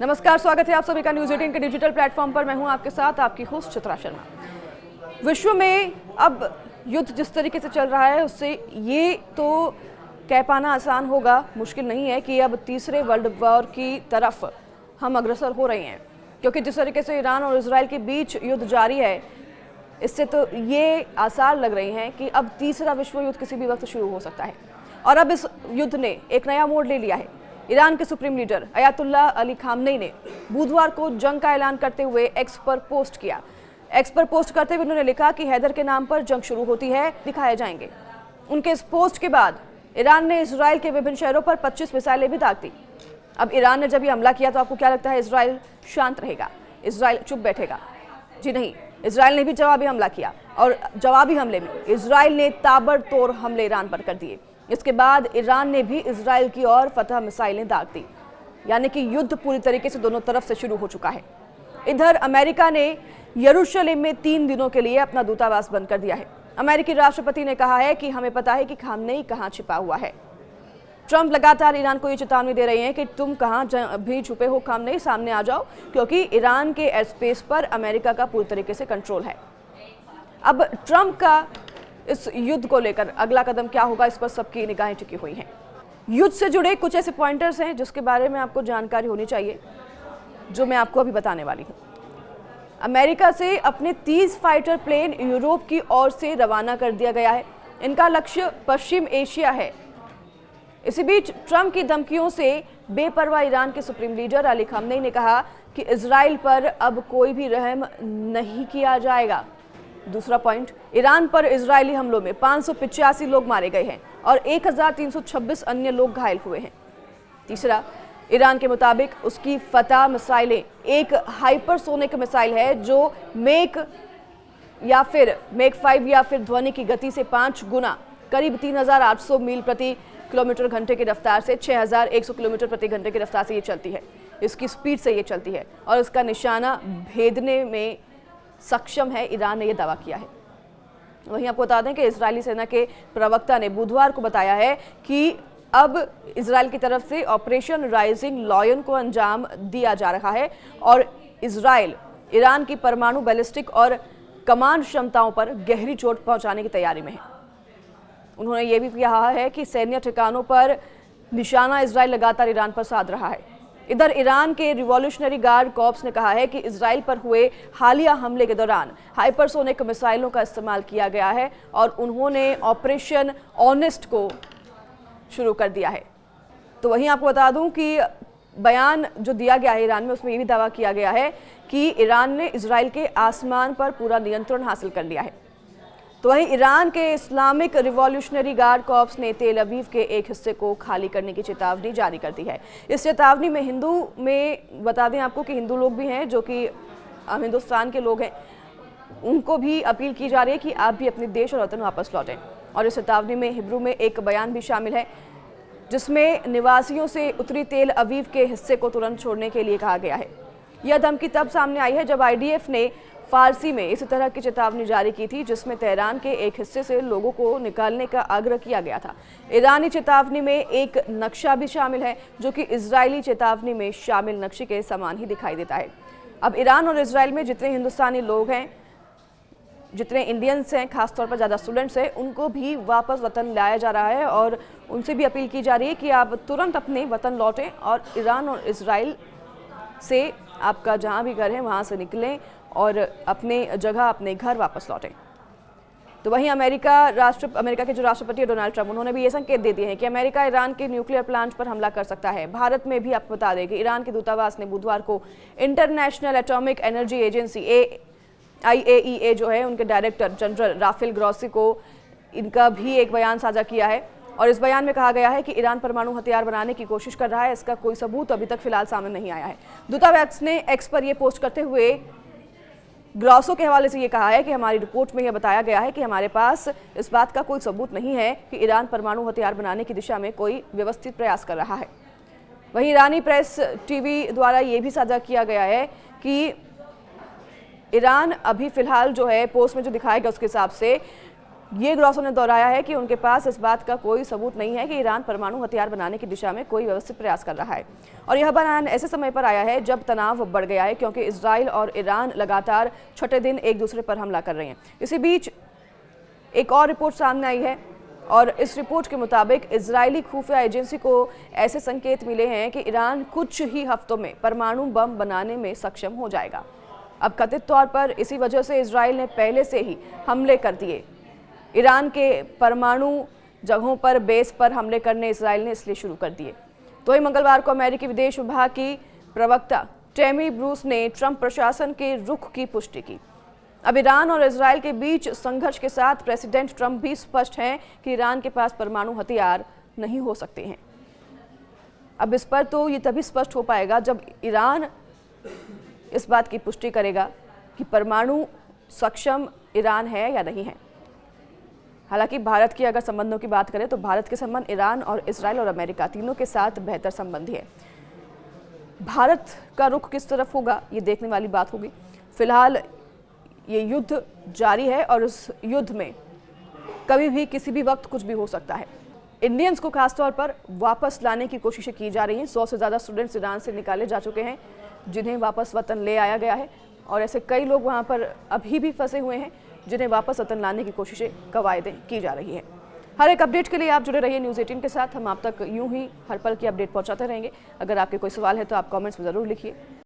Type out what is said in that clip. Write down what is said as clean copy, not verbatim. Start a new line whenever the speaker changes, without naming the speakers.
नमस्कार, स्वागत है आप सभी का न्यूज 18 के डिजिटल प्लेटफॉर्म पर। मैं हूं आपके साथ आपकी होस्ट चित्रा शर्मा। विश्व में अब युद्ध जिस तरीके से चल रहा है उससे ये तो कह पाना आसान होगा, मुश्किल नहीं है कि अब तीसरे वर्ल्ड वॉर की तरफ हम अग्रसर हो रहे हैं, क्योंकि जिस तरीके से ईरान और इजराइल के बीच युद्ध जारी है, इससे तो ये आसार लग रहे हैं कि अब तीसरा विश्व युद्ध किसी भी वक्त शुरू हो सकता है। और अब इस युद्ध ने एक नया मोड़ ले लिया है। ईरान के supreme leader Ayatollah Ali Khamenei ने बुधवार को जंग का ऐलान करते हुए एक्स पर पोस्ट किया। एक्स पर पोस्ट करते हुए उन्होंने लिखा कि हैदर के नाम पर जंग शुरू होती है, दिखाए जाएंगे। उनके इस पोस्ट के बाद ईरान ने इजराइल के विभिन्न शहरों पर 25 मिसाइलें भी दाग दी। अब ईरान ने जब ये हमला किया तो आपको क्या लगता है इजराइल शांत रहेगा, इजराइल चुप बैठेगा? जी नहीं, इजराइल ने भी जवाबी हमला किया और जवाबी हमले में इजराइल ने ताबड़तोड़ हमले ईरान पर कर दिए। इसके बाद ईरान ने भी इजराइल की ओर फतह मिसाइलें दाग दी, यानी कि युद्ध पूरी तरीके से दोनों तरफ से शुरू हो चुका है। इधर अमेरिका ने यरूशलेम में 3 दिनों के लिए अपना दूतावास बंद कर दिया है। अमेरिकी राष्ट्रपति ने कहा है कि हमें पता है कि खामनेई कहां छिपा हुआ है। ट्रंप लगातार ईरान को ये चेतावनी दे रहे हैं कि तुम कहां भी छुपे हो खामनेई, सामने आ जाओ, क्योंकि ईरान के एयर स्पेस पर अमेरिका का पूरी तरीके से कंट्रोल है। अब ट्रंप का इस युद्ध को लेकर अगला कदम क्या होगा, इस पर सबकी निगाहें टिकी हुई हैं। युद्ध से जुड़े कुछ ऐसे पॉइंटर्स हैं जिसके बारे में आपको जानकारी होनी चाहिए, जो मैं आपको अभी बताने वाली हूं। अमेरिका से अपने 30 फाइटर प्लेन यूरोप की ओर से रवाना कर दिया गया है। इनका लक्ष्य पश्चिम एशिया है। इसी बीच ट्रंप की धमकियों से बेपरवाह ईरान के सुप्रीम लीडर अली खामनेई ने कहा कि इजराइल पर अब कोई भी रहम नहीं किया जाएगा। दूसरा पॉइंट, ईरान पर इजरायली हमलों में 585 लोग मारे गए हैं और 1326 अन्य लोग घायल हुए हैं। तीसरा, ईरान के मुताबिक उसकी फतह मिसाइलें एक हाइपरसोनिक मिसाइल है जो मेक 5 या फिर ध्वनि की गति से 5 गुना करीब 3800 मील प्रति किलोमीटर घंटे की रफ्तार से 6100 किलोमीटर प्रति घंटे की रफ्तार से ये चलती है। इसकी स्पीड से ये चलती है और इसका निशाना भेदने में सक्षम है, ईरान ने यह दावा किया है। वहीं आपको बता दें कि इजरायली सेना के प्रवक्ता ने बुधवार को बताया है कि अब इजराइल की तरफ से ऑपरेशन राइजिंग लायन को अंजाम दिया जा रहा है और इजराइल ईरान की परमाणु बैलिस्टिक और कमांड क्षमताओं पर गहरी चोट पहुंचाने की तैयारी में है। उन्होंने ये भी कहा है कि सैन्य ठिकानों पर निशाना इजराइल लगातार ईरान पर साध रहा है। इधर ईरान के रिवॉल्यूशनरी गार्ड कॉर्प्स ने कहा है कि इजराइल पर हुए हालिया हमले के दौरान हाइपरसोनिक मिसाइलों का इस्तेमाल किया गया है और उन्होंने ऑपरेशन ऑनेस्ट को शुरू कर दिया है। तो वहीं आपको बता दूं कि बयान जो दिया गया है ईरान में, उसमें ये भी दावा किया गया है कि ईरान ने इजराइल के आसमान पर पूरा नियंत्रण हासिल कर लिया है। तो वहीं ईरान के इस्लामिक रिवॉल्यूशनरी गार्ड कॉर्प्स ने तेल अवीव के एक हिस्से को खाली करने की चेतावनी जारी कर दी है। इस चेतावनी में बता दें आपको कि हिंदू लोग भी हैं जो कि हिंदुस्तान के लोग हैं, उनको भी अपील की जा रही है कि आप भी अपने देश और वतन वापस लौटें। और इस चेतावनी में हिब्रू में एक बयान भी शामिल है जिसमें निवासियों से उत्तरी तेल अवीव के हिस्से को तुरंत छोड़ने के लिए कहा गया है। यह धमकी तब सामने आई है जब IDF ने फारसी में इसी तरह की चेतावनी जारी की थी, जिसमें तेहरान के एक हिस्से से लोगों को निकालने का आग्रह किया गया था। ईरानी चेतावनी में एक नक्शा भी शामिल है जो कि इजरायली चेतावनी में शामिल नक्शे के समान ही दिखाई देता है। अब ईरान और इजराइल में जितने हिंदुस्तानी लोग हैं, जितने इंडियंस हैं, खासतौर पर ज़्यादा स्टूडेंट्स हैं, उनको भी वापस वतन लाया जा रहा है और उनसे भी अपील की जा रही है कि आप तुरंत अपने वतन लौटें और ईरान और इजराइल से आपका जहाँ भी घर है वहाँ से निकलें और अपने जगह, अपने घर वापस लौटें। तो वहीं अमेरिका के जो राष्ट्रपति है डोनाल्ड ट्रंप, उन्होंने भी ये संकेत दे दिए हैं कि अमेरिका ईरान के न्यूक्लियर प्लांट पर हमला कर सकता है। भारत में भी आपको बता दें कि ईरान के दूतावास ने बुधवार को international atomic energy agency IAEA जो है, उनके डायरेक्टर जनरल राफेल ग्रॉसी को इनका भी एक बयान साझा किया है और इस बयान में कहा गया है कि ईरान परमाणु हथियार बनाने की कोशिश कर रहा है। इसका कोई सबूत अभी तक फिलहाल सामने नहीं आया है। दूतावास ने एक्स पर यह पोस्ट करते हुए ग्रॉसो के हवाले से ये कहा है कि हमारी रिपोर्ट में यह बताया गया है कि हमारे पास इस बात का कोई सबूत नहीं है कि ईरान परमाणु हथियार बनाने की दिशा में कोई व्यवस्थित प्रयास कर रहा है। वहीं ईरानी प्रेस टीवी द्वारा ये भी साझा किया गया है कि ईरान अभी फिलहाल जो है पोस्ट में जो दिखाया गया उसके हिसाब से ये ग्रॉसो ने दोहराया है कि उनके पास इस बात का कोई सबूत नहीं है कि ईरान परमाणु हथियार बनाने की दिशा में कोई व्यवस्थित प्रयास कर रहा है। और यह बयान ऐसे समय पर आया है जब तनाव बढ़ गया है, क्योंकि इजराइल और ईरान लगातार छठे दिन एक दूसरे पर हमला कर रहे हैं। इसी बीच एक और रिपोर्ट सामने आई है और इस रिपोर्ट के मुताबिक इजरायली खुफिया एजेंसी को ऐसे संकेत मिले हैं कि ईरान कुछ ही हफ्तों में परमाणु बम बनाने में सक्षम हो जाएगा। अब कथित तौर पर इसी वजह से इजराइल ने पहले से ही हमले कर दिए। ईरान के परमाणु जगहों पर बेस पर हमले करने इजराइल ने इसलिए शुरू कर दिए। तो ही मंगलवार को अमेरिकी विदेश विभाग की प्रवक्ता टेमी ब्रूस ने ट्रंप प्रशासन के रुख की पुष्टि की। अब ईरान और इजराइल के बीच संघर्ष के साथ प्रेसिडेंट ट्रंप भी स्पष्ट हैं कि ईरान के पास परमाणु हथियार नहीं हो सकते हैं। अब इस पर तो ये तभी स्पष्ट हो पाएगा जब ईरान इस बात की पुष्टि करेगा कि परमाणु सक्षम ईरान है या नहीं है। हालांकि भारत की अगर संबंधों की बात करें तो भारत के संबंध ईरान और इजराइल और अमेरिका तीनों के साथ बेहतर संबंध है। भारत का रुख किस तरफ होगा ये देखने वाली बात होगी। फिलहाल ये युद्ध जारी है और उस युद्ध में कभी भी किसी भी वक्त कुछ भी हो सकता है। इंडियंस को खासतौर पर वापस लाने की कोशिशें की जा रही हैं। 100 से ज़्यादा स्टूडेंट्स ईरान से निकाले जा चुके हैं जिन्हें वापस वतन ले आया गया है और ऐसे कई लोग वहाँ पर अभी भी फंसे हुए हैं जिन्हें वापस वतन लाने की कोशिशें कवायदें की जा रही हैं। हर एक अपडेट के लिए आप जुड़े रहिए न्यूज़ 18 के साथ। हम आप तक यूं ही हर पल की अपडेट पहुंचाते रहेंगे। अगर आपके कोई सवाल है तो आप कमेंट्स में ज़रूर लिखिए।